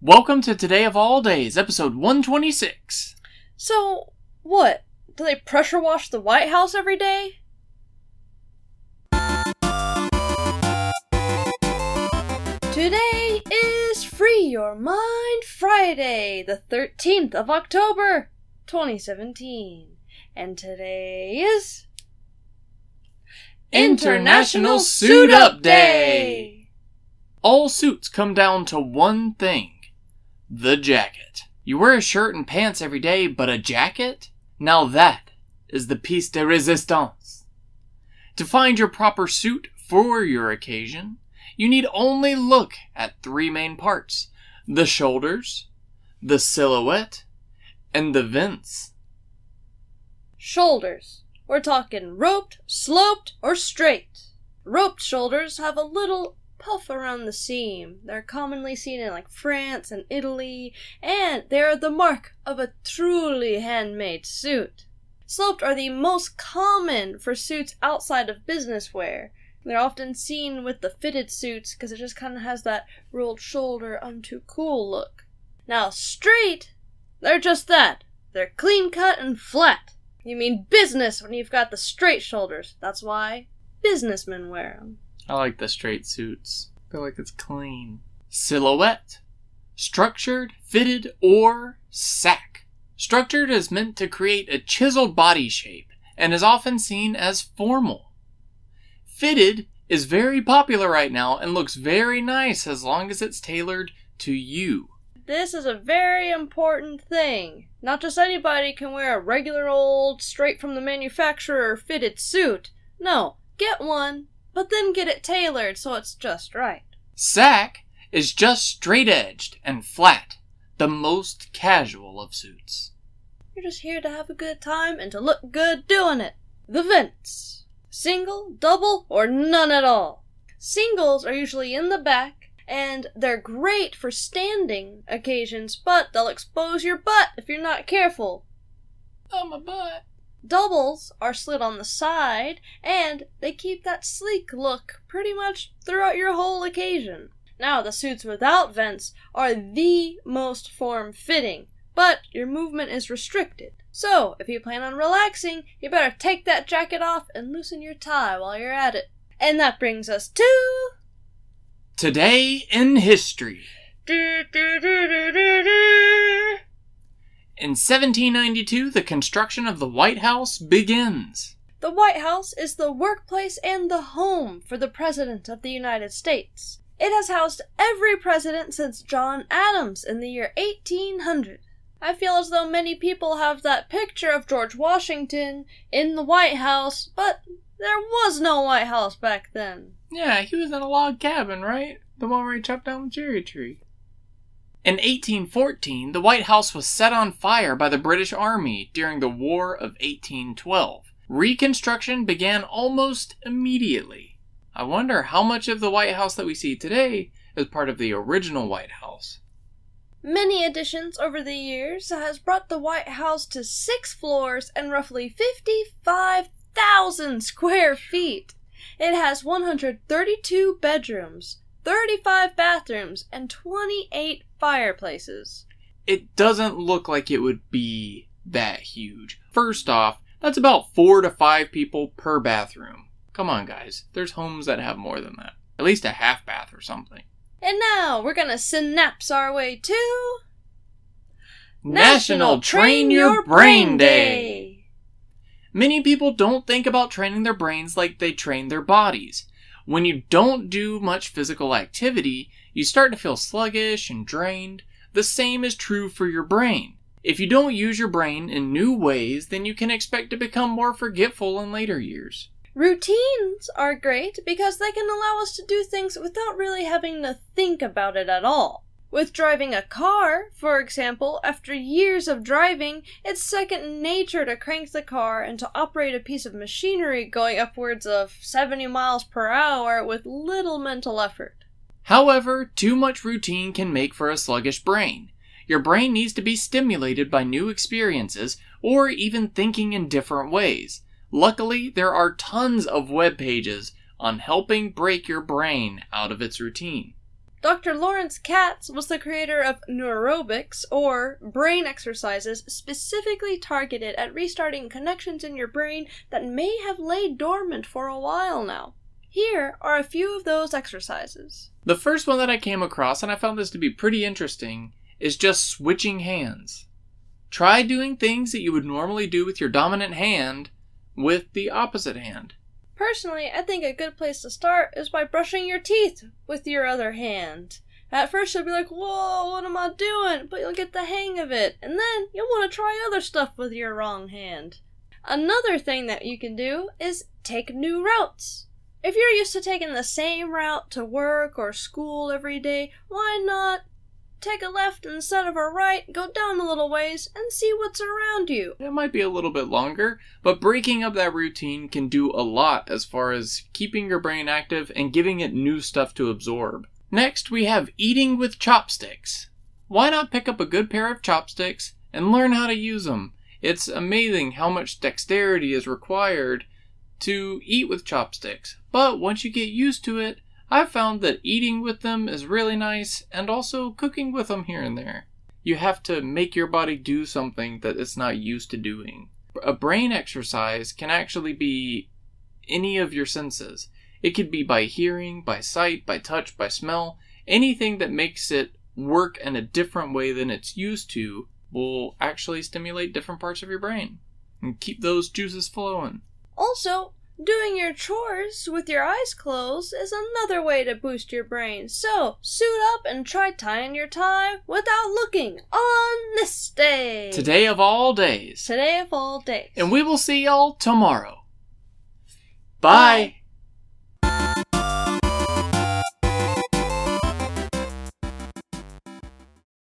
Welcome to Today of All Days, episode 126. So, what? Do they pressure wash the White House every day? Today is Free Your Mind Friday, the 13th of October, 2017. And today is... International Suit Up Day! All suits come down to one thing. The jacket. You wear a shirt and pants every day, but a jacket? Now that is the piece de resistance. To find your proper suit for your occasion, you need only look at three main parts: the shoulders, the silhouette, and the vents. Shoulders. We're talking roped, sloped, or straight. Roped shoulders have a little puff around the seam. They're commonly seen in France and Italy, and they are the mark of a truly handmade suit. Sloped are the most common for suits outside of business wear. They're often seen with the fitted suits because it just kind of has that rolled shoulder, I'm too cool look. Now straight, they're just that. They're clean cut and flat. You mean business when you've got the straight shoulders. That's why businessmen wear them. I like the straight suits. I feel like it's clean. Silhouette. Structured, fitted, or sack. Structured is meant to create a chiseled body shape and is often seen as formal. Fitted is very popular right now and looks very nice as long as it's tailored to you. This is a very important thing. Not just anybody can wear a regular old, straight from the manufacturer fitted suit. No, get one, but then get it tailored so it's just right. Sack is just straight-edged and flat, the most casual of suits. You're just here to have a good time and to look good doing it. The vents. Single, double, or none at all. Singles are usually in the back, and they're great for standing occasions, but they'll expose your butt if you're not careful. Oh, my butt. Doubles are slit on the side, and they keep that sleek look pretty much throughout your whole occasion. Now, the suits without vents are the most form-fitting, but your movement is restricted. So, if you plan on relaxing, you better take that jacket off and loosen your tie while you're at it. And that brings us to... Today in History. In 1792, the construction of the White House begins. The White House is the workplace and the home for the President of the United States. It has housed every president since John Adams in the year 1800. I feel as though many people have that picture of George Washington in the White House, but there was no White House back then. Yeah, he was in a log cabin, right? The one where he chopped down the cherry tree. In 1814, the White House was set on fire by the British Army during the War of 1812. Reconstruction began almost immediately. I wonder how much of the White House that we see today is part of the original White House. Many additions over the years has brought the White House to 6 floors and roughly 55,000 square feet. It has 132 bedrooms, 35 bathrooms, and 28 fireplaces. It doesn't look like it would be that huge. First off, that's about 4 to 5 people per bathroom. Come on, guys. There's homes that have more than that. At least a half bath or something. And now we're gonna synapse our way to... National Train Your Brain Day! Many people don't think about training their brains like they train their bodies. When you don't do much physical activity, you start to feel sluggish and drained. The same is true for your brain. If you don't use your brain in new ways, then you can expect to become more forgetful in later years. Routines are great because they can allow us to do things without really having to think about it at all. With driving a car, for example, after years of driving, it's second nature to crank the car and to operate a piece of machinery going upwards of 70 miles per hour with little mental effort. However, too much routine can make for a sluggish brain. Your brain needs to be stimulated by new experiences or even thinking in different ways. Luckily, there are tons of web pages on helping break your brain out of its routine. Dr. Lawrence Katz was the creator of neurobics, or brain exercises specifically targeted at restarting connections in your brain that may have laid dormant for a while now. Here are a few of those exercises. The first one that I came across, and I found this to be pretty interesting, is just switching hands. Try doing things that you would normally do with your dominant hand with the opposite hand. Personally, I think a good place to start is by brushing your teeth with your other hand. At first you'll be like, whoa, what am I doing? But you'll get the hang of it, and then you'll want to try other stuff with your wrong hand. Another thing that you can do is take new routes. If you're used to taking the same route to work or school every day, why not take a left instead of a right, go down a little ways, and see what's around you? It might be a little bit longer, but breaking up that routine can do a lot as far as keeping your brain active and giving it new stuff to absorb. Next, we have eating with chopsticks. Why not pick up a good pair of chopsticks and learn how to use them? It's amazing how much dexterity is required to eat with chopsticks, but once you get used to it, I've found that eating with them is really nice, and also cooking with them here and there. You have to make your body do something that it's not used to doing. A brain exercise can actually be any of your senses. It could be by hearing, by sight, by touch, by smell. Anything that makes it work in a different way than it's used to will actually stimulate different parts of your brain and keep those juices flowing. Also, doing your chores with your eyes closed is another way to boost your brain. So, suit up and try tying your tie without looking on this day. Today of all days. Today of all days. And we will see y'all tomorrow. Bye.